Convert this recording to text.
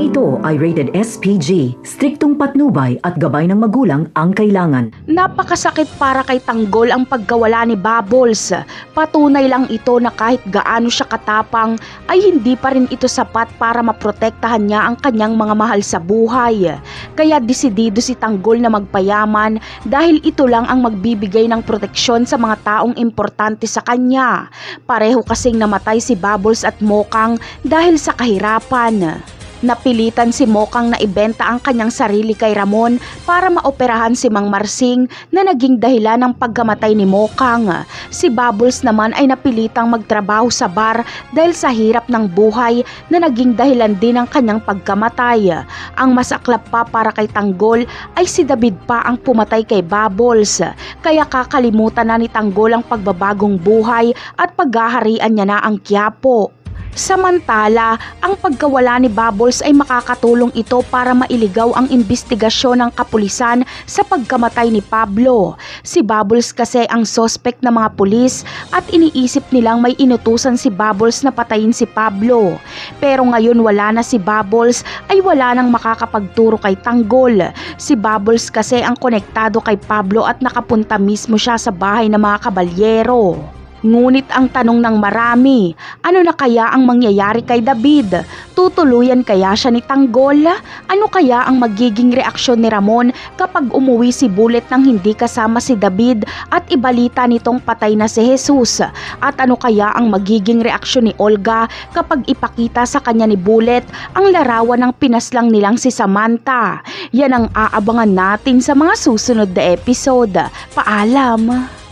Programang ito ay rated SPG, striktong patnubay at gabay ng magulang ang kailangan. Napakasakit para kay Tanggol ang pagkawala ni Bubbles. Patunay lang ito na kahit gaano siya katapang ay hindi pa rin ito sapat para maprotektahan niya ang kanyang mga mahal sa buhay. Kaya desidido si Tanggol na magpayaman dahil ito lang ang magbibigay ng proteksyon sa mga taong importante sa kanya. Pareho kasing namatay si Bubbles at Mokang dahil sa kahirapan. Napilitan si Mokang na ibenta ang kanyang sarili kay Ramon para maoperahan si Mang Marsing na naging dahilan ng pagkamatay ni Mokang. Si Bubbles naman ay napilitang magtrabaho sa bar dahil sa hirap ng buhay na naging dahilan din ng kanyang pagkamatay. Ang masaklap pa para kay Tanggol ay si David pa ang pumatay kay Bubbles. Kaya kakalimutan na ni Tanggol ang pagbabagong buhay at paghaharian niya na ang Quiapo. Samantala, ang pagkawala ni Bubbles ay makakatulong ito para mailigaw ang imbestigasyon ng kapulisan sa pagkamatay ni Pablo. Si Bubbles kasi ang suspect ng mga pulis at iniisip nilang may inutusan si Bubbles na patayin si Pablo. Pero ngayon wala na si Bubbles ay wala nang makakapagturo kay Tanggol. Si Bubbles kasi ang konektado kay Pablo at nakapunta mismo siya sa bahay ng mga kabalyero. Ngunit ang tanong ng marami, ano na kaya ang mangyayari kay David? Tutuluyan kaya siya ni Tanggol? Ano kaya ang magiging reaksyon ni Ramon kapag umuwi si Bullet nang hindi kasama si David at ibalita nitong patay na si Jesus? At ano kaya ang magiging reaksyon ni Olga kapag ipakita sa kanya ni Bullet ang larawan ng pinaslang nilang si Samantha? Yan ang aabangan natin sa mga susunod na episode. Paalam!